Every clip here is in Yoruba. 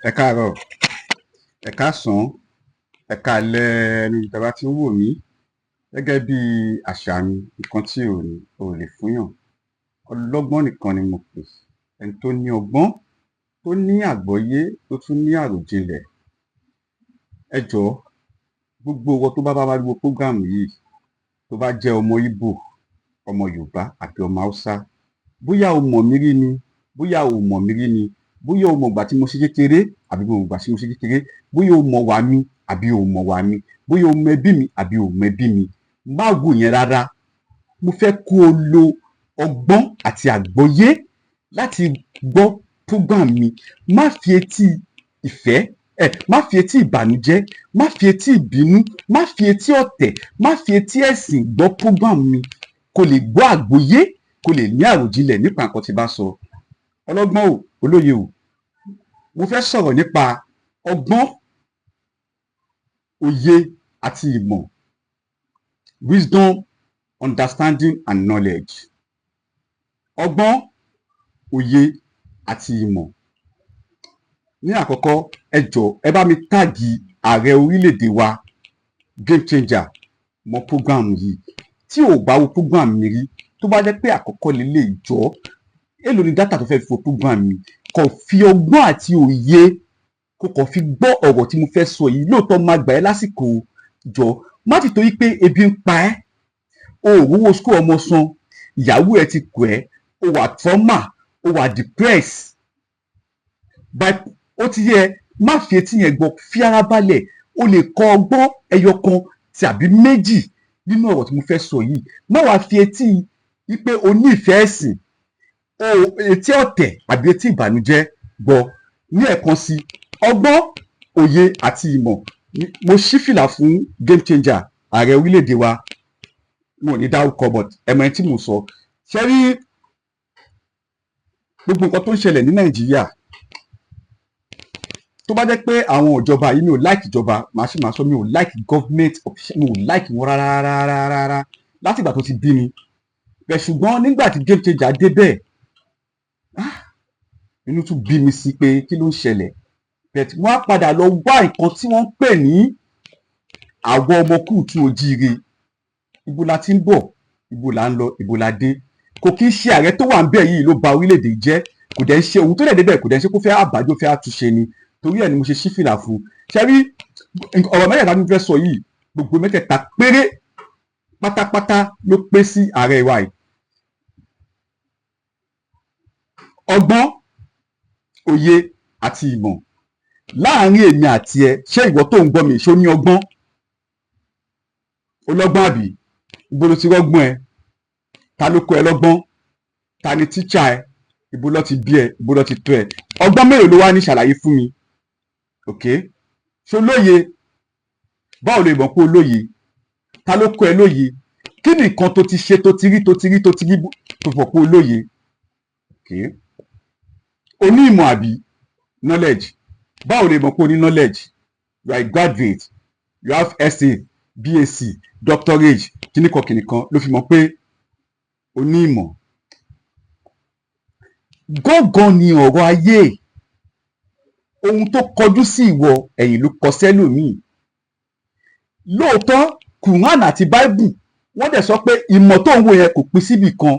Ẹ káàárọ̀, ẹ káàsán, ẹ káalẹ́ ẹni tí a bá ti ń wò mí. Gẹ́gẹ́ bí àṣà mi, nǹkan tí ò lè fúnyàn. Ọlọ́gbọ́n nìkan ni mo pè. Ẹni tó ní ọgbọ́n, tó ní àgbọ́yé, tó tún ní àròjinlẹ̀. Ẹ jọ̀ọ́, gbogbo ìwọ tó bá wo program yìí, tó bá jẹ́ ọmọ Ìgbò, ọmọ Yorùbá àti ọmọ Haúsá, bóyá o mọ̀ mí rí ni, bóyá o mọ̀ mí rí ni, bóyá o mọ̀ ìgbà tí mo ṣe kékeré àbí mo mọ̀ ìgbà tí mo ṣe kékeré, bóyá o mọ̀ wá mi àbí o mọ̀ wá mi, bóyá o mọ̀ ẹbí mi àbí o mọ̀ ẹbí mi, má wò yẹn rárá. Mo fẹ́ kó o lo ọgbọ́n àti àgbọ́yé láti gbọ́ program mi. Má fi etí ìfẹ́, má fi etí ìbànújẹ́, má fi etí ìbínú, má fi etí ọ̀tẹ̀, má fi etí ẹ̀sìn gbọ́ program mi. Kó lè gbọ́ àgbọ́yé, kó lè ní àròjinlẹ̀ nípa nǹkan tí bá sọ. Ọlọ́gbọ́n o, olóye o, mo fẹ́ sọ̀rọ̀ nípa ọgbọ́n, òye àti ìmọ̀. Wisdom, understanding and knowledge. Ọgbọ́n, òye àti ìmọ̀. Ní àkọ́kọ́, ẹ jọ̀ọ́, ẹ bá mi táàgì ààrẹ orílẹ̀-èdè wa, Game Changer, mọ program yìí. Tí ò bá wo program mi rí, tó bá jẹ́ pé àkọ́kọ́ lélẹ̀ jọ̀ọ́, èlò ni dátà tó fẹ́ fi wo program mi. Kàn fi ọgbọ́n àti òye kó kàn fi gbọ́ ọ̀rọ̀ tí mo fẹ́ sọ yìí. Lóòótọ́ máa gbà ẹ́ lásìkò, jọ̀ọ́ má ti torí pé ebi ń pa ẹ́, o ò rówó school ọmọ san, ìyàwó ẹ ti kọ̀ ẹ́, o wà trauma, o wà depressed. Ó ti yẹ, má fi etí yẹn gbọ́, fi ara balẹ̀. O lè kọ́ ọgbọ́n ẹyọ kan tàbí méjì nínú ọ̀rọ̀ tí mo fẹ́ sọ yìí. Má wàá fi etí wípé o ní ìfẹ́ ẹ̀sìn, etí ọ̀tẹ̀ àbí etí ìbànújẹ́ gbọ́. Ní ẹ̀kan sí, ọgbọ́n, òye àti ìmọ̀. Mo ṣí fìlà fún Game Changer, ààrẹ orílẹ̀-èdè wa. Mo ò ní dárúkọ, but ẹ mọ ẹni tí mo sọ. Ṣé rí gbogbo nǹkan tó ń ṣẹlẹ̀ ní Nàìjíríà, tó bá jẹ́ pé àwọn ìjọba yìí, mi ò like ìjọba, màá sọ mi ò like government official, mi ò like wọn rárá láti ìgbà tó ti bí mi. Bẹ́ẹ̀ ṣùgbọ́n nígbà tí Game Changer dé bẹ́ẹ̀, inú tún bí mi sí pé kí ló ń ṣẹlẹ̀. Bẹ́ẹ̀ wọ́n á padà lọ wá nǹkan tí wọ́n ń pè ní àwọn ọmọ kùtù ojíire. Ibo la ti ń bọ̀, ibo la ń lọ, ibo la dé. Kò kí ń ṣe ààrẹ tó wà ń bẹ̀ yìí ló ba orílẹ̀-èdè jẹ́, kò dẹ̀ ń ṣe ohun tó dẹ̀ débẹ̀, kò dẹ̀ ń ṣe kó fẹ́ àbájọ fẹ́ àtúnṣe ni. Torí ẹ̀ ni mo ṣe ṣí fìlà fún. Ṣé rí ọ̀rọ̀ mẹ́tẹ̀ẹ̀ta mo fẹ́ sọ yìí, gbogbo mẹ́tẹ̀ẹ̀ta péré pátápátá ló pé sí ààrẹ wa yìí. Ọgbọ́n, òye àti ìmọ̀. Láàárín èmi àti ẹ, ṣé ìwọ tó ń gbọ́ mi ṣó ní ọgbọ́n? Olọ́gbọ́n àbí? Ibo ló ti rọ́gbọ́n ẹ? Ta ló kọ́ ẹ lọ́gbọ́n? Ta ni tíṣà ẹ? Ibo ló ti bí ẹ? Ibo ló ti tọ́ ẹ? Ọgbọ́n mélòó ló wá ní, ṣàlàyé fún mi. Ok, ṣó lóye? Báwo lè mọ̀ pé o lóye? Ta ló kọ́ ẹ lóye? Kí ni nǹkan tó ti ṣe, tó ti rí tó fọ̀ pé o lóye? Ok, o ní ìmọ̀ àbí? Knowledge. Báwo lè mọ̀ pé o ní knowledge? You are a graduate, you have SA, BSc, doctorate, kìnìkan ló fi mọ̀ pé o ní ìmọ̀. Gángan ni ọ̀rọ̀ ayé. Ohun tó kọjú sí ìwọ, ẹ̀yìn ló kọ sẹ́lòmíì. Lóòótọ́, Quran àti Bible wọ́n dẹ̀ sọ pé ìmọ̀ tó ń wò yẹn kò pín síbì kan.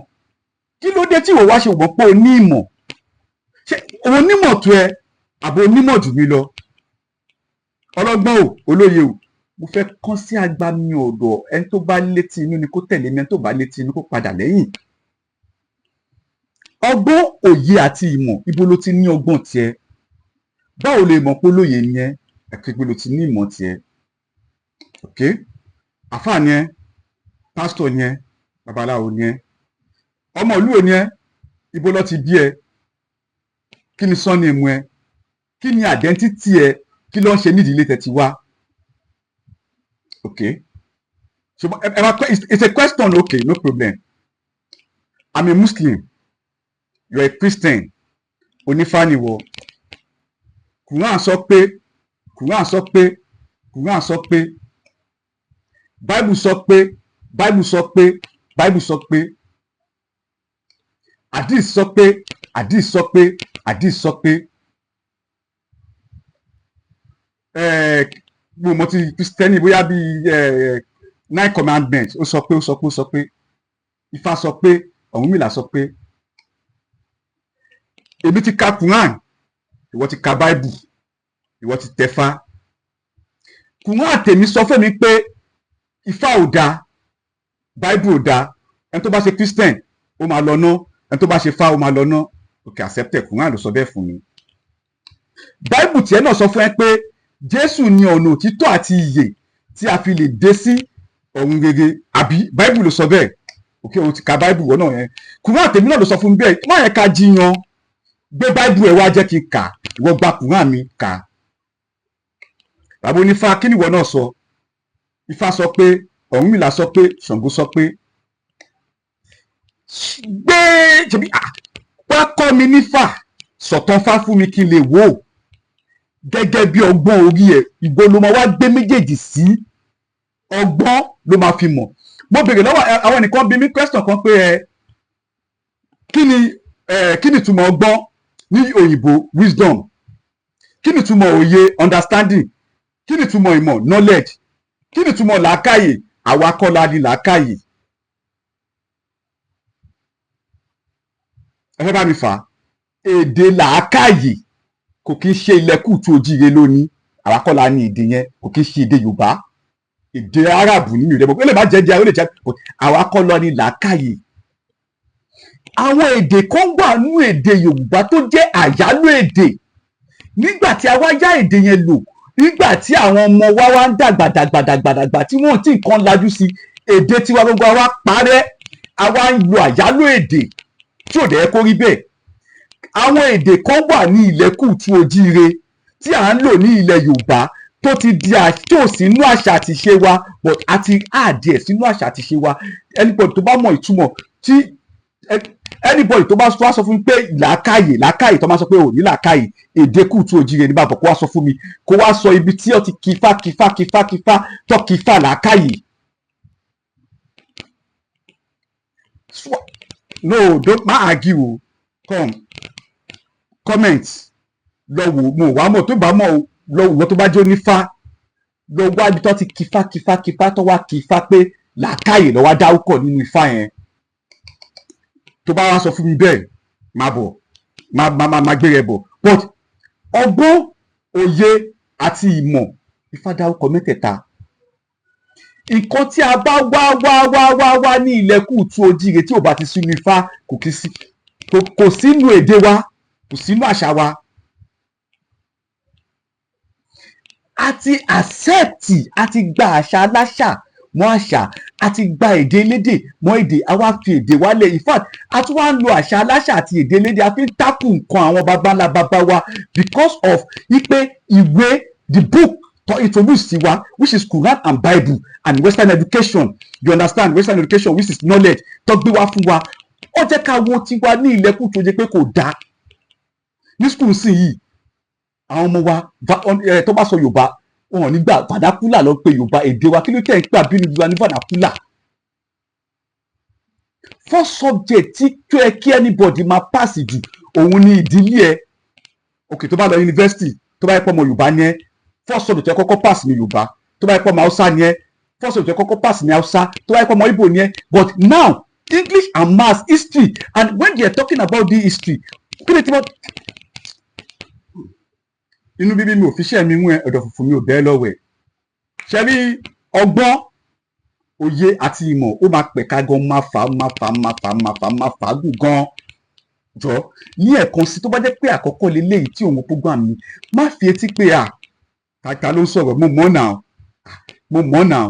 Kí ló dé tí ìwọ wá ṣe mọ̀ pé o ní ìmọ̀? Ṣé onímọ̀ tó ẹ àbò onímọ̀ jù mí lọ? Ọlọ́gbọ́n o, olóye o, mo fẹ́ kán sí agbami ọ̀dọ̀. Ẹni tó bá létí inú ni kó tẹ̀lé mi, ẹni tó bá létí inú kó padà lẹ́yìn. Ọgbọ́n, òye àti ìmọ̀. Ibo ló ti ní ọgbọ́n tiẹ̀? Báwo lè mọ̀ pé olóye ni ẹ? Ibo ló ti ní ìmọ̀ tiẹ̀? Ok, àfáà ni ẹ, pásítọ̀ ni ẹ, babaláwo ni ẹ, ọmọ ìlú wo ni ẹ? Ibo ló ti bí ẹ? Kí ni surname ẹ? Kí ni identity ẹ? Kí ló ń ṣe nídìí ilé tẹ́ ti wá? Ok, it's a question. Okay, no problem. I'm a Muslim, you're a Christian, onífá ni wọ. Quran sọ pé Bible sọ pé Hadith sọ pé mo ti kristẹni bóyá bíi 9 commandments ó sọ pé Ifá sọ pé Ọ̀rúnmìlà sọ pé èmi ti ka Quran, ìwọ ti ka Bible, ìwọ ti tẹ̀fá. Quran tèmi sọ fún mi pé Ifá ò dáa, Bible ò dáa, ẹni tó bá ṣe Christian ó máa lọ ná, ẹni tó bá ṣe Fá ó máa lọ ná. òkè accepted, Quran ló sọ bẹ́ẹ̀ fún mi. Bible tiẹ̀ náà sọ fún ẹ pé Jésù ni ọ̀nà òtítọ́ àti ìyè tí a fi lè dé sí ọ̀run rere, àbí Bible ló sọ bẹ́ẹ̀. òkè òun ti ka Bible wọ́n náà yẹn. Quran tèmi náà ló sọ fún mi bẹ́ẹ̀. má yẹ ká jiyàn, gbé Bible ẹ̀ wá jẹ́ kí n kà, ìwọ gba Quran mi kà. bàbá onífá kí ni ìwọ náà sọ? Ifá sọ pé, Ọ̀rúnmìlà sọ pé, Ṣàngó sọ pé. gbé ṣebí wá kọ́ mi nífà, sọ̀tàn fá fún mi kí n lè wò ó gẹ́gẹ́ bí ọgbọ́n orí ẹ̀. ìbò ló máa wá gbé méjèèjì sí, ọgbọ́n ló máa fi mọ̀. mo béèrè lọ́wọ́ àwọn ẹnìkan bí mi question kan pé kí ni ìtumọ̀ ọgbọ́n ní òyìnbó wisdom, kí ni ìtumọ̀ òye understanding, kí ni ìtumọ̀ ìmọ̀ knowledge, kí ni ìtumọ̀ làákàyè? àwa kọ́ la ní làákàyè. ẹ fẹ́ bá mi fà á? èdè làákàyè kò kí ń ṣe ilẹ̀kùtù òjíire lónìí, àwa kọ́ la ní èdè yẹn, kò kí ń ṣe èdè Yorùbá, èdè Árábù nínú ìrẹ́bọ̀ ó lè má jẹ́ ó lè jẹ́, àwa kọ́ la ní làákàyè. àwọn èdè kan wà nínú èdè Yorùbá tó jẹ́ àyálò èdè. nígbà tí a wá yá èdè yẹn lò, nígbà tí àwọn ọmọ wa wá ń dàgbàdàgbàdàgbà tí wọ́n ti nǹkan lajú sí, èdè tiwa gbogbo wa parẹ́, a wá ń lo àyálò èdè tí ò dẹ̀ kó rí bẹ́ẹ̀. àwọn èdè kan wà ní ilẹ̀kùtù òjíire tí à ń lò ní ilẹ̀ Yorùbá tó ti di tí ò sínú àṣà àti ìṣe wa, but a ti àdì ẹ̀ sínú àṣà àti ìṣe wa. anybody tó bá mọ ìtumọ̀ tí anybody tó bá wá sọ fún mi pé làákàyè tó máa sọ pé ò ní làákàyè, èdè kùtù òjíire ní bàbá kó wá sọ fún mi, kó wá sọ ibi tí ó ti kìfà tó kìfà làákàyè. no don't má argue o, come comment lọ wò, mo wá mọ̀ tó bá mọ̀ lọ wò, tó bá jó nífá lọ wá ibi tó ti kìfà tó wá kìfà pé làákàyè lọ wá dárúkọ nínú Ifá yẹn. tó bá wá sọ fún mi bẹ́ẹ̀ máa bọ̀, máa gbé rẹ bọ̀. but ọgbọ́n, òye àti ìmọ̀, Ifá dárúkọ mẹ́tẹ̀ẹ̀ta. nǹkan tí a bá wá ní ilẹ̀kùtù òjíire tí ò bá ti sínú Ifá kò sínú èdè wa, kò sínú àṣà wa. a ti accept, a ti gba àṣà aláṣà mọ́ àṣà, a ti gba èdè elédè mọ́ èdè, a wá fi èdè wálẹ̀. in fact a tún wá ń lo àṣà aláṣà àti èdè elédè, a fi ń tákù nǹkan àwọn babańlá baba wa because of wípé ìwé the book to introduce sí wa, which is Quran and Bible and Western education, you understand, Western education which is knowledge tó gbé wá fún wa. ó jẹ́ ká wo tiwa ní ilẹ̀kùn tó jẹ́ pé kò dáa. ní school sí yìí àwọn ọmọ wa tó bá sọ Yorùbá wọn ò ní gbà, vernacular ló ń pe Yorùbá èdè wa, kí ló tẹ̀ ń pè àbínibí wa ní vernacular. first subject tí tó yẹ kí anybody máa pass jù òun ni ìdílé ẹ. ok tó bá lọ yunifásitì, tó bá yẹ pé ọmọ Yorùbá ni ẹ, first subject ẹ kọ́kọ́ pass ní Yorùbá. tó bá yẹ pé ọmọ Hausa ni ẹ, first subject ẹ kọ́kọ́ pass ní Hausa. tó bá yẹ pé ọmọ Igbo ni ẹ. but now English and maths, history, and when they are talking about the history, kí ni tí wọ́n. inú bíbí mi ò fi ṣẹ́ mi mú ẹ, ọ̀dọ̀ funfun mi ò bẹ́ẹ̀ lọ́wọ́ ẹ̀. ṣe rí ọgbọ́n, òye àti ìmọ̀ ó máa pẹ̀ka gan, máa fà á gùn gan. jọ ní ẹ̀kan sí tó bá jẹ́ pé àkọ́kọ́ leléyìí tí òun program mi, má fi etí pé tata ló ń sọ̀rọ̀, mo mọ̀ náà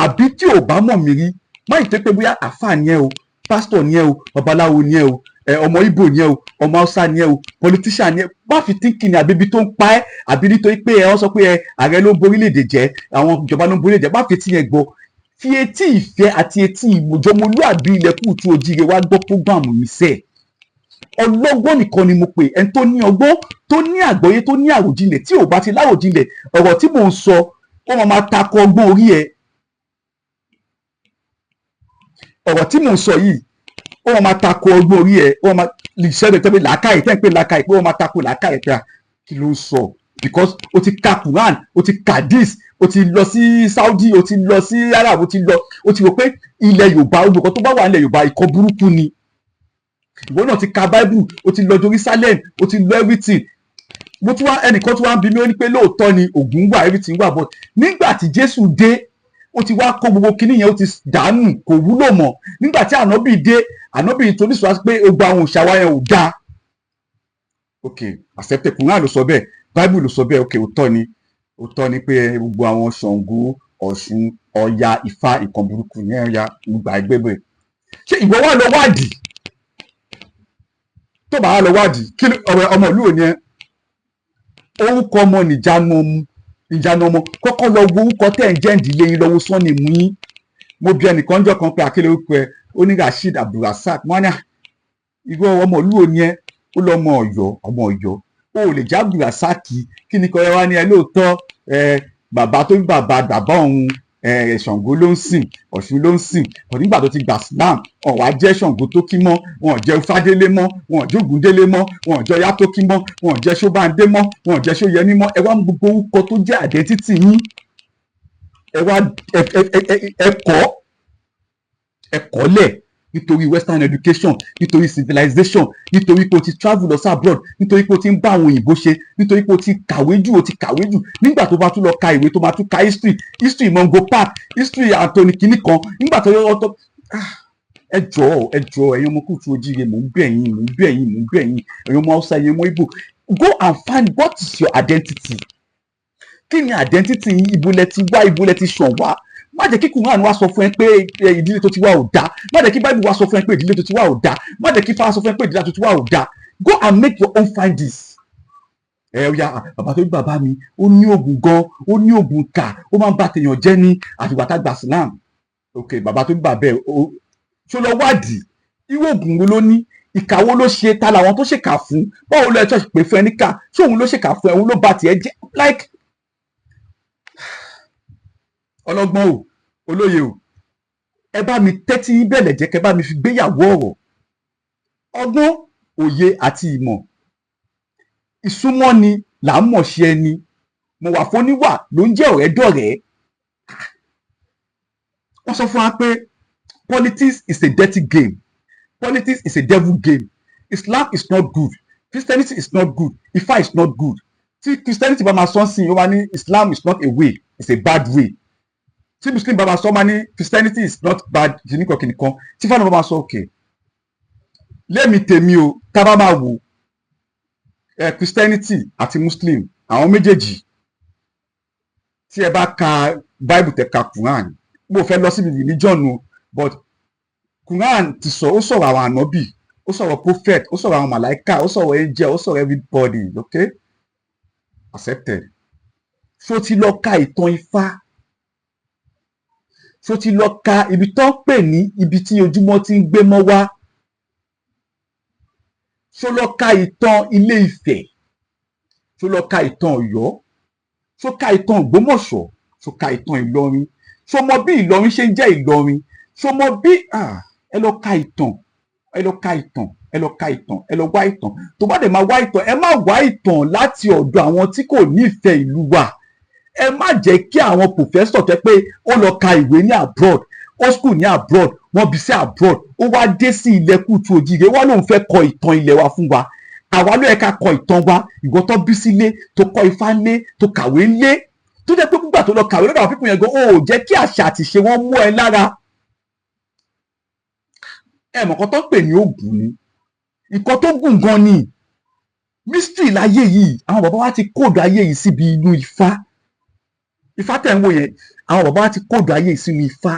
àbí tí ò bá mọ̀ mí rí, má ì tẹ́ pé bóyá àfáà ni ẹ o, pásítọ̀ ni ẹ o, babaláwo ni ẹ o, ọmọ Ìgbò ni ẹ o, ọmọ Hausa ni ẹ o, politician ni ẹ, má fi tínkì ní àbíbi tó ń pa ẹ́, àbí nítorí pé wọ́n sọ pé ààrẹ ló ń borílẹ̀-èdè jẹ́, àwọn ìjọba ló ń borílẹ̀-èdè jẹ́, má fi tí yẹn gbọ́. fi etí ìfẹ́ àti etí ìmọ̀jọ́mọlúàbí ilẹ̀kùtù òjíire wá gbọ́ prógbàmù mi sẹ́ẹ̀. ọlọ́gbọ́n nìkan ni mo pè, ẹni tó ní ọgbọ́n, tó ní àgbọ́yé, tó ní àròjinlẹ̀. tí ò bá ti láròjinlẹ̀, ọ̀rọ̀ tí mò ń sọ ó máa tako ọgbọ́n orí ẹ. ọ̀rọ̀ tí mò ń sọ yìí ó máa tako ọgbọ́n orí ẹ, ó máa lè ṣẹ́ni tẹ́lẹ̀ làákàyè tẹ́ ń pè làákàyè pé ó máa tako làákàyè pé kí ló ń sọ. because o ti ka Quran, o ti ka this, o ti lọ sí Saudi, o ti lọ sí Arab, o ti rò pé ilẹ̀ Yorùbá olùkọ́ tó bá wà nílẹ̀ Yorùbá ikọ̀ burúkú ni. Ìwọ náà ti ka Bible, o ti lọ Jerusalem, o ti lọ everything. Mo tún wá ẹnìkan tún wá ń bi mí ó ní pé lóòótọ́ ni Ògún wà everything wà, but nígbà tí Jésù dé ó ti wá kó gbogbo kinní yẹn ó ti dànù, kò wúlò mọ́. Nígbà tí ànábì dé, ànábì introduce wa pé ó gba àwọn òòṣà wa yẹn ò dáa. Ok, accepted. Quran ló sọ bẹ́ẹ̀, Bible ló sọ bẹ́ẹ̀. Ok, òótọ́ ni pé gbogbo àwọn Ṣàngó, Ọ̀ṣun, Ọya, Ifá nǹkan burúkú yẹn ya gbogbo àgbẹ̀bẹ̀. Ṣé ìwọ wà lọ wádìí? Tó bá wà lọ wádìí kí ọmọ ìlú òní ẹ orúkọ ọmọ ìjánu ọmọ kọ́kọ́ lọ wo orúkọ tẹ́ ẹ̀ ń jẹ́ ìdílé yín lọ́wọ́ sọ́ni mú yín. Mo bí ẹnìkan jọ kan pé àkílẹ̀ orúkọ ẹ ó ní Rasheed Abdulrasaq mọ́nà ìwọ ọmọ ìlú òní ẹ ó lọ ọmọ Ọ̀yọ́ ó lè já Abdulrasaq kí ni kọ́ ẹ wá ní ẹ lóòótọ́ bàbá tó ń bàbá òun Ṣàngó ló ń sìn, Ọ̀ṣun ló ń sìn. Kò nígbà tó ti gbà Islam wọn wá jẹ́ Ṣàngó tó kí mọ́, wọn ò jẹ́ Ifádélé mọ́, wọn ò jẹ́ Ògúndélé mọ́, wọn ò jẹ́ Ọya tó kí mọ́, wọn ò jẹ́ Ṣóbándé mọ́, wọn ò jẹ́ Ṣóyẹmí mọ́. Ẹ wá mú gbogbo orúkọ tó jẹ́ identity yín, ẹ wá ẹ̀kọ́ lẹ̀ nítorí western education, nítorí civilization, nítorí pé o ti travel lọ sí abroad, nítorí pé o ti ń bá àwọn òyìnbó ṣe, nítorí pé o ti kàwé jù. Nígbà tó bá tún lọ ka ìwé tó máa tún ka history Mongo Park, history Anthony kìíní kan. Nígbà tó yọ ọtọ ẹ jọ̀ọ́ ẹ̀yin ọmọ kùtù ojíire, mò ń bẹ̀ yín ẹ̀yin ọmọ Hausa, ẹ̀yin ọmọ Igbo, go and find what is your identity. Kí ni identity yín? Ibo lẹ ti wá, ibo lẹ ti ṣàn wá. Má jẹ́ kí Quran wá sọ fún ẹ pé ìdílé tó ti wá ò dáa. Má jẹ́ kí Bible wá sọ fún ẹ pé ìdílé tó ti wá ò dáa. Má jẹ́ kí Ifá sọ fún ẹ pé ìdílé tó ti wá ò dáa. Go and make your own findings. Ọya bàbá tó bí bàbá mi ó ní oògùn gan, ó ní oògùn kà, ó máa ń bá tèèyàn jẹ́ ní àfìgbà tá gbà Islam. Ok, bàbá tó bí bàbá ẹ ṣó lọ wádìí irú oògùn wo ló ní, ìkà wo ló ṣe, ta làwọn tó ṣèkà fún, báwo lọ ẹ ṣọ́ọ̀ṣì pé fún ẹ níkà, ṣé òun ló ṣèkà fún ẹ, òun ló bá tiẹ̀ jẹ́. Like ọlọ́gbọ́n o, olóye o, ẹ bá mi tẹ́tí bẹ̀lẹ̀ jẹ́ kẹ́ bá mi fi gbéyàwó ọ̀rọ̀. Ọgbọ́n, òye àti ìmọ̀ ìsúnmọ́ ni là ń mọ̀ ṣe ẹni. Mo wà fún níwà ló ń jẹ́ ọ̀rẹ́ dọ̀rẹ́. Wọ́n sọ fún wa pé politics is a dirty game, politics is a devil game. Islam is not good, Christianity is not good, Ifá is not good. Tí Christianity bá máa sọ sí i ó máa ní Islam is not a way, it's a bad way. Tí Muslim bá máa sọ máa ní Christianity is not bad kìnnìkan. Tí Ifá náà bá máa sọ okay lẹ́mi tèmi o, tá bá máa wò Christianity àti Muslim àwọn méjèèjì, tí ẹ bá ka Bible tẹ ka Quran, bó fẹ́ lọ síbi religion o, but Quran ti sọ, ó sọ̀rọ̀ àwọn ànábì, ó sọ̀rọ̀ prophet, ó sọ̀rọ̀ àwọn màláíkà, ó sọ̀rọ̀ angel, ó sọ̀rọ̀ everybody. Okay, accepted. Ṣó ti lọ ka ìtàn Ifá? Ṣó ti lọ ka ibi tó ń pè ní ibi tí ojúmọ́ ti ń gbé mọ́ wá? Ṣó lọ ka ìtàn Ilé Ifẹ̀? Ṣó lọ ka ìtàn Ọ̀yọ́? Ṣó ka ìtàn Ògbómọ̀ṣọ́? Ṣó ka ìtàn Ìlọrin? Ṣó mọ bí Ìlọrin ṣe ń jẹ́ Ìlọrin? Ṣó mọ bí ẹ lọ ka ìtàn, ẹ lọ ka ìtàn, ẹ lọ ka ìtàn, ẹ lọ wá ìtàn. Tó bá dẹ̀ máa wá ìtàn, ẹ má wá ìtàn láti ọ̀dọ̀ àwọn tí kò nífẹ̀ẹ́ ìlú wa. Ẹ má jẹ́ kí àwọn pòfẹ́sọ̀ tẹ́ pé ó lọ ka ìwé ní abroad, ó school ní abroad, wọ́n bí sí abroad, ó wá dé sí ilẹ̀ kùtù òjìrè, wọ́n lòun fẹ́ kọ ìtàn ilẹ̀ wa fún wa. Àwa ló yẹ ká kọ ìtàn wa. Ìwọ tó bí sílé, tó kọ́ Ifá lé, tó kàwé lé, tó jẹ́ pé nígbà tó lọ kàwé lọ́dọ̀ àwọn pípọ̀ yẹn gan, ó jẹ́ kí àṣà àti ìṣe wọn mú ẹ lára. Mọ̀kàn tó pè ní ògùn ni nǹkan tó gùn gan ni mystery láyé yìí. Àwọn bàbá wa ti kóòdù ayé yìí síbi inú Ifá. Ifá tẹ̀ ń wò yẹn, àwọn bàbá wa ti kóòdù ayé yìí sínú Ifá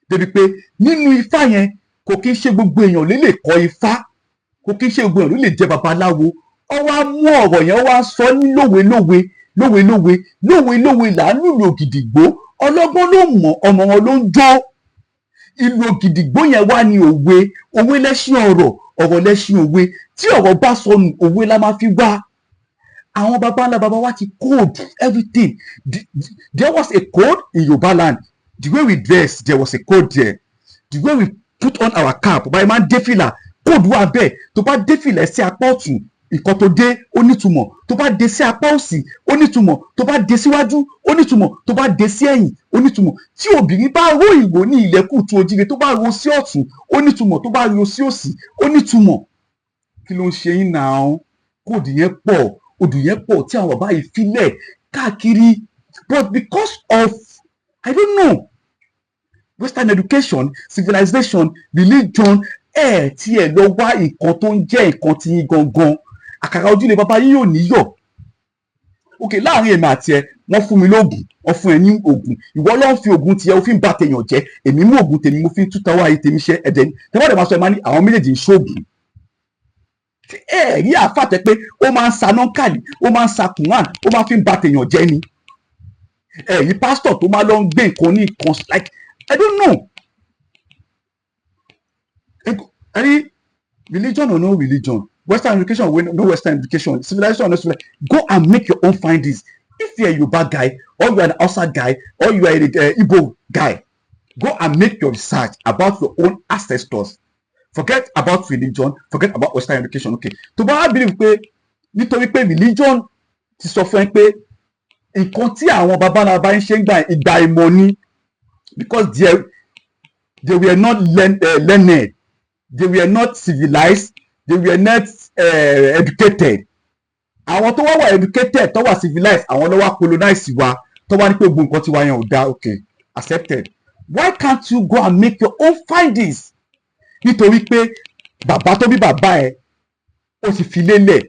débi pé nínú Ifá yẹn kò kí ń ṣe gbogbo èèyàn lè kọ́ Ifá, kò kí ń ṣe gbogbo èèyàn lè jẹ́ babaláwo. Ó wá mú ọ̀rọ̀ yẹn, ó wá sọ ní lówe là ń lùlù ògìdìgbò. Ọlọ́gbọ́n ló mọ̀, ọmọ wọn ló ń jó. Ìlú ògìdìgbò yẹn wá ní òwe lẹ́ṣin ọ̀rọ̀ lẹ́ṣin òwe. Tí ọ̀rọ̀ bá sọnù, òwe la máa fi wá. Àwọn baba ńlá baba wa ti code everything. There was a code in Yorùbá land. The way we dress, there was a code there. The way we put on our cap, báyìí máa ń dé fìlà, code wà bẹ́ẹ̀. Tó bá dé fìlà sí apá ọ̀tún, nǹkan tó dé ó nítumọ̀, tó bá dé sí apá òsì ó nítumọ̀, tó bá dé síwájú ó nítumọ̀, tó bá dé sí ẹ̀yìn ó nítumọ̀. Tí obìnrin bá ró ìró ní ilẹ̀ kùtù òjìrè tó bá ro sí ọ̀tún ó nítumọ̀, tó bá ro sí òsì ó nítumọ̀. Kí ló ń ṣe yín náà? Kóòdù yẹn pọ̀, odù yẹn pọ̀ tí àwọn bàbá yìí filẹ̀ káàkiri, but because of I don't know Western education, civilization, religion, tí ẹ lọ wá nǹkan tó ń jẹ́ nǹkan tí yín gangan, àkàrà ojúlé bàbá yín yóò níyọ̀. Ok, láàrin èmi àti ẹ wọ́n fún mi lóògùn, wọ́n fún ẹ ní oògùn, ìwọ ló ń fi oògùn tiẹ̀ ó fi ń bà tèèyàn jẹ́, èmi mú oògùn tèmi mo fi ń túta wá ayé tèmi ṣe ẹ̀dẹ̀ ni. Tẹ́wọ́n máa sọ ẹ máa ní àwọn méjèèjì ń ṣoògùn. Rí àfàtẹ́ pé ó máa ń sa nọ́ńkàlì, ó máa ń sa kùnán, ó máa fi ń bà tèèyàn jẹ́ ni. Rí pásítọ̀ tó máa lọ ń gbé nǹkan ní nǹkan like I don't know. Any religion or no religion, Western education or no Western education, civilization or no civilization, go and make your own findings. If you're a Yoruba guy, or you're an Hausa guy, or you are an Igbo guy, go and make your research about your own ancestors. Forget about religion, forget about Western education. Okay. To bá believe pé nítorí pé religion ti sọ fún ẹ pé nǹkan tí àwọn baba náà bá ń ṣe ìgbà ìmọ̀ ni, because they were not learned, they were not civilized, they were not educated. Àwọn tó wá educated tó wà civilized àwọn ló wá colonize wa, tó wá ní pé gbogbo nǹkan tí wá yẹn ò dá. Okay, accepted. Why can't you go and make your own findings? Nítorí pé bàbá tó bí bàbá ẹ ó sì fi lélẹ̀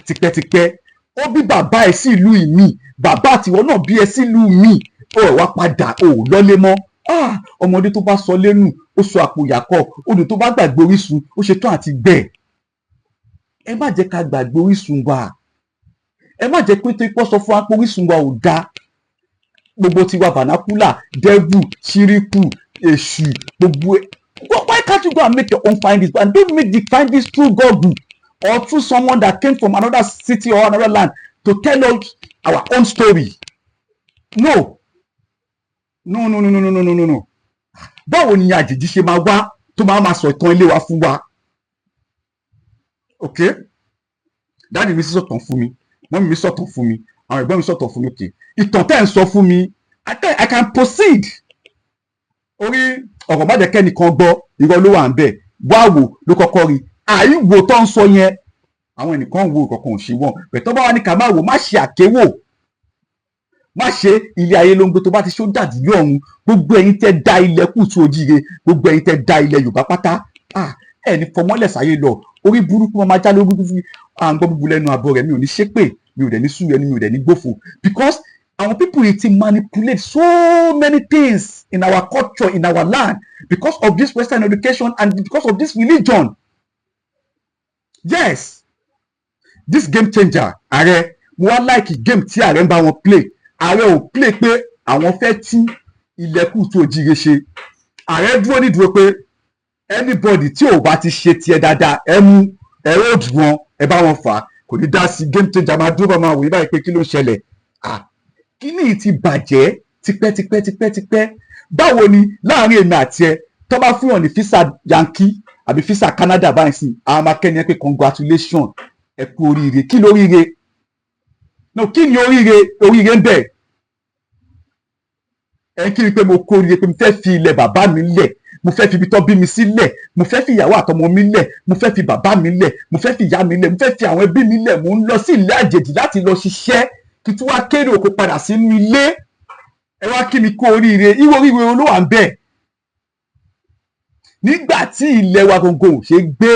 tipẹ́tipẹ́, ó bí bàbá ẹ sí ìlú ìmí, bàbá àtiwọ́ náà bí ẹ sí ìlú ìmí, ó wá padà ó lọ́lé mọ́. Ọmọdé tó bá sọ lẹ́nu ó sọ àpò ìyàkọ́, odò tó bá gbàgbé orísun ó ṣe tán àti gbẹ. Ẹ má jẹ́ ká gbàgbé orísun wa, ẹ má jẹ́ pé tó ipò sọ fún wa pé orísun wa ò dáa. Gbogbo tiwa vernacular, devil, ṣíríkù, èṣù, gbogbo ẹ. Why can't you go and make your own findings, and don't make the findings through Google or through someone that came from another city or another land to tell us our own story? No. Báwo ni àjèjì ṣe máa wá tó máa sọ ìtàn ilé wa fún wa? Okay, dáàdì mi sọ̀tàn fún mi, mọ́mì mi sọ̀tàn fún mi, àwọn ẹ̀gbọ́n mi sọ̀tàn fún mi. Okay, ìtàn tẹ́ ẹ̀ ń sọ fún mi, I can proceed. Orí ọ̀rọ̀ má jẹ́ kẹ́nìkan gbọ́, irọ́ ló wà ń bẹ̀, wá wò ló kọ́kọ́ rí. Àìwò tó ń sọ yẹn àwọn ẹnìkan wo ìkọ̀kan ò ṣe wọ́n, bẹ̀ tó bá wà ní ká má wò, má ṣe àkéwò, má ṣe ilé ayé ló ń gbé, tó bá ti ṣó dàdí lọ́run. Gbogbo ẹ̀yin tẹ́ da ilẹ̀ kùtù òjìrè, gbogbo ẹ̀yin tẹ́ da ilẹ̀ Yorùbá pátá, ẹni fọmọ́lẹ̀ sáyé lọ, orí burúkú máa já lórí burúkú. À ń gbọ́ búburú lẹ́nu àbọ̀ rẹ̀, mi ò ní ṣépè, mi ò dẹ̀ ní súre, mi ò dẹ̀ ní gbófo, because our people ti manipulate so many things in our culture, in our land, because of this Western education and because of this religion. Yes, this game changer, ààrẹ, mo wá like game tí ààrẹ ń bá wọn play. Ààrẹ ò play pé àwọn fẹ́ tú ilẹ̀kùn tó jíire ṣe. Ààrẹ dúró nídúró pé anybody tí ò bá ti ṣe tiẹ̀ dáadáa, ẹ mú ẹ̀rọ òdù wọn, ẹ bá wọn fà á, kò ní dá sí. Game changer máa dúró bá máa wòye báyìí pé kí ló ń ṣẹlẹ̀. Kíní ti bàjẹ́ tipẹ́. Báwo ni láàrin èmi àti ẹ tó bá fún yàn ní fisa Yankee àbí fisa Canada báyìí sí, àwọn máa kẹ́ni ẹ pé congratulation, ẹ kú oríire. Kí lóríire? No, kí ni oríire ń bẹ̀? Ẹ kí ni pé mo kó oríire pé mo fẹ́ fi ilẹ̀ bàbá mi lẹ̀, mo fẹ́ fi ibi tó bí mi sílẹ̀, mo fẹ́ fi ìyàwó àtọmọ mi lẹ̀, mo fẹ́ fi bàbá mi lẹ̀, mo fẹ́ fi ìyá mi lẹ̀, mo fẹ́ fi àwọn ẹbí mi lẹ̀, mo ń lọ sí ilé àjèjì láti lọ ṣiṣẹ́, kí tí wàá kéré òkú padà sínú ilé. Ẹ wá kí mi kú oríire. Ìwọ oríire ló wà ń bẹ̀. Nígbà tí ilẹ̀ wa gbogbo ṣe gbé,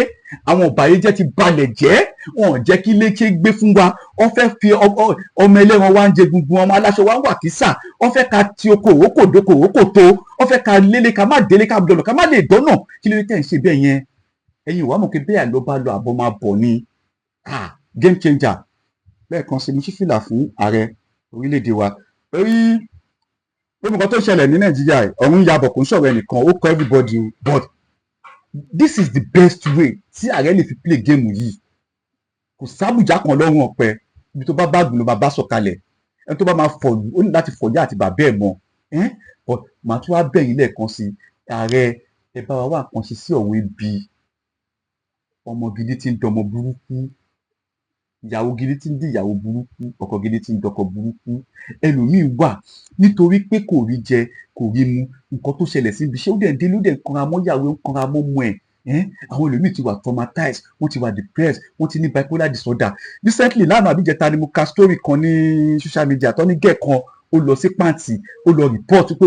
àwọn ọ̀bàyéjẹ́ ti balẹ̀ jẹ́, wọn ò jẹ́ kí ilé ṣe gbé fún wa. Wọ́n fẹ́ fi ọmọ ẹlẹ́ran wa ń jẹ gungun, ọmọ aláṣọ wa ń wà kísà. Wọ́n fẹ́ ká ti oko òwòkò dóko òwòkò tó. Wọ́n fẹ́ ká lélẹ̀ ká má délé ká dọ̀nà ká má lè dọ́nà. Kí ló dé tẹ̀ ń ṣe bẹ́ẹ̀ yẹn? Ẹ̀yin ìwà mọ̀ pé bẹ́ẹ̀ ló bá lọ àbọ̀ máa bọ̀ ni. Game changer. Lẹ́ẹ̀kan sí, mo ṣí fìlà fún ààrẹ orílẹ̀-èdè wa. Orí gbogbo nǹkan tó ṣẹlẹ̀ ní Nàìjíríà, ọ̀run yabọ̀ kò ń sọ̀rọ̀ ẹnìkan, ó kọ everybody, but this is the best way tí ààrẹ lè fi play game yìí. Kò sábùjá kan lọ́rùn ọ̀pẹ, ibi tó bá báàgùn ló bá sọ̀kalẹ̀. Ẹni tó bá máa fọ̀lù ó ní láti fọ̀yà àti bàbá ẹ̀ mọ́. But màá tún wá bẹ̀yìn lẹ́ẹ̀kan sí, ààrẹ ẹ bá wa wá nǹkan ṣe sí ọ̀wọ́ ibi. Ọmọ gidi ti ń dọmọ burúkú. ìyàwó gidi tí ń di ìyàwó burúkú, ọkọ gidi tí ń dọkọ burúkú. Ẹlòmíín wà nítorí pé kò rí jẹ kò rí mu, nǹkan tó ṣẹlẹ̀ síbi iṣẹ́ ó dẹ̀ ń délé ó dẹ̀ ń kanra mọ́ ìyàwó ń kanra mọ́ ọmọ ẹ̀. Àwọn ẹlòmíín ti wà traumatized, wọ́n ti wà depressed, wọ́n ti ní bipolar disorder. Recently lánàá àbíjẹta ni mo ka story kan ní social media tó ní gẹ̀ kan ó lọ sí pàǹtì ó lọ report pé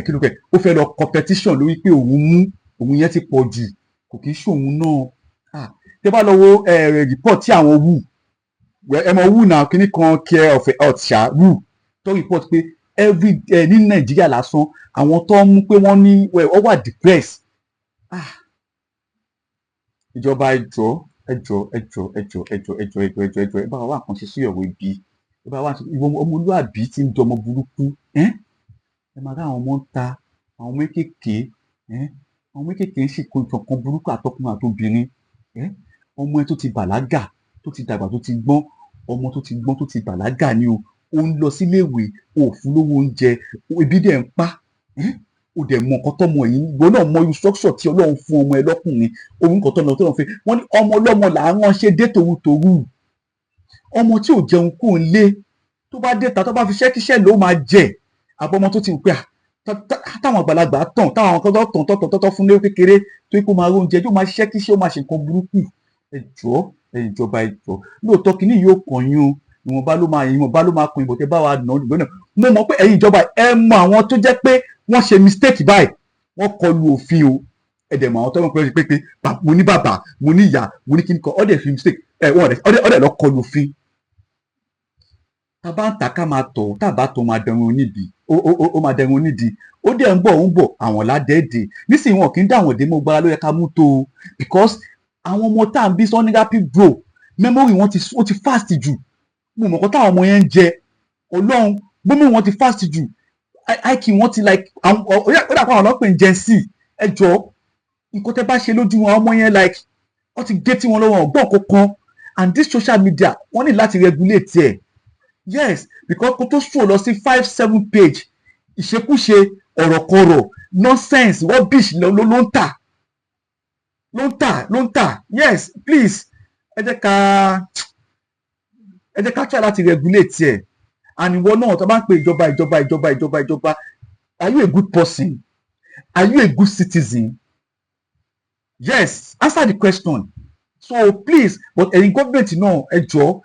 kí ló kẹ ó fẹ́ lọ competition lórí pé òun yẹn ti pọ̀ jù, kò kì í ṣòun náà. Tẹ́ bá lọ wo report tí àwọn wù náà kíní kan care of health wù tó report pé ní Nàìjíríà lásán àwọn tó ń mú pé wọ́n ní wọ́n wà depressed. Ìjọba ẹjọ́ ẹ bá wa nǹkan ṣe sí ọ̀rọ̀ ibi, ẹ bá wa ọmọlúàbí tí ń dọmọ burúkú. Ẹ máa rá àwọn ọmọ ń ta àwọn ọmọ kéékèèké ń ṣèkó ìtọ̀kan burúkú àtọkùnrin àtobìnrin. Ọmọ ẹ tó ti bàlágà tó ti dàgbà tó ti gbọ́n, ọmọ tó ti gbọ́n tó ti bàlágà ni o ó ń lọ síléèwé o ò fún lówó oúnjẹ ebi dẹ̀ ń pa o dẹ̀ mọ nǹkan tọ́mọ yìí ìwọ náà mọ instruction tí Ọlọ́run fún ọmọ ẹ lọ́kùnrin orúkọ tọ́nà tó lọ́n fi wọ́n ní ọmọ ọlọ́mọ là ń ránṣẹ́ dé tòwútòwú. Ọmọ tí ò jẹun kó ń lé tó bá dé ta tó bá fi ṣẹ́kíṣẹ́ ló máa jẹ àbọ̀mọ tó ti wù pé táwọn àgbàlagbà tàn táwọn kan tọ̀tọ̀ fún lé kékeré tó kó máa róúnjẹ tó máa ṣẹ́kíṣẹ́ ó máa ṣe nǹkan burúkú. Ẹjọ́ ìjọba ẹjọ́ lóòótọ́ kínní yóò kàn yín o ìwọ̀nba ló máa kan ìbò tẹ́ bá wa nà ọ́ lùgbọ́n náà mo mọ̀ pé ẹ̀yin ìjọba ẹ mọ àwọn tó jẹ́ pé wọ́n ṣe mistake báyìí wọ́n kọlu òfin o ẹ̀dẹ̀ mọ àwọn tó wọ́n pẹ́ pé mo ní bàbá mo ní ìyá mo ní kíni kan ọ̀dẹ̀ fi mistake ọ̀dẹ̀ lọ kọlu òfin. Tá a bá ń ta ká máa tọ̀ tá a bá tọ̀ máa dẹrun onídìí ó máa dẹrun onídìí ó dẹ̀ ń bọ̀ àwọn ládẹ́ẹ̀dẹ̀ nísìnyí wọn kì í dá àwọn òde mọ́ gbára ló yẹ ká mú tó o because àwọn ọmọ tá à ń bí sọ́ni rapid grow memory wọn ti fast jù mo mọ̀ kọ́ táwọn ọmọ yẹn ń jẹ Ọlọ́run gbọ́mọ wọn ti fast jù IQ wọn ti like ó dà pé àwọn ọlọ́pàá ń jẹ sí ẹjọ́ nǹkan tẹ́ bá ṣe lójú wọn ọmọ yẹn like wọ́n ti gé tí wọn lọ́wọ́ ọ̀gbọ́n kankan and this social media wọ́n ní láti regulate ẹ̀ yes because kó tó sùn lọ sí 5-7 page ìṣekúṣe ọ̀rọ̀kọ̀rọ̀ nonsense rubbish ló ń tà yes please ẹ jẹ́ ká try láti regulate ẹ̀ and ìwọ náà tó bá ń pe ìjọba are you a good person are you a good citizen yes answer the question so please but ẹ̀yin government náà ẹ jọ̀ọ́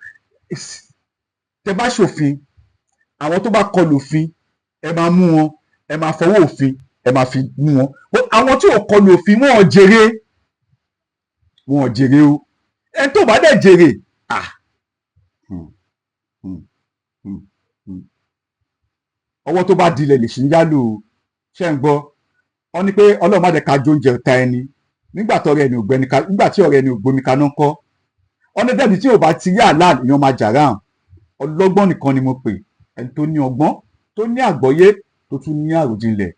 tẹ́ bá ṣòfin àwọn tó bá kọlù òfin ẹ máa mú wọn ẹ máa fọwọ́ òfin ẹ máa fi mú wọn but àwọn tí ò kọlù òfin wọn ò jèrè o ẹni tó bá dẹ̀ jèrè ọwọ́ tó bá dilẹ̀ lè ṣì ń yálò ṣe ń gbọ́ wọ́n ní pé Ọlọ́run má jẹ́ ká jóúnjẹ ta ẹni nígbà tí ọ̀rẹ́ ẹni ò gbomi kaná kọ́ wọ́n ní bẹ́ẹ̀ tí ò bá ti rí àlàl èèyàn máa jà ráhùn ọlọ́gbọ́n nìkan ni mo pè ẹni tó ní ọgbọ́n tó ní àgbọ́yé tó tún ní àròjinlẹ̀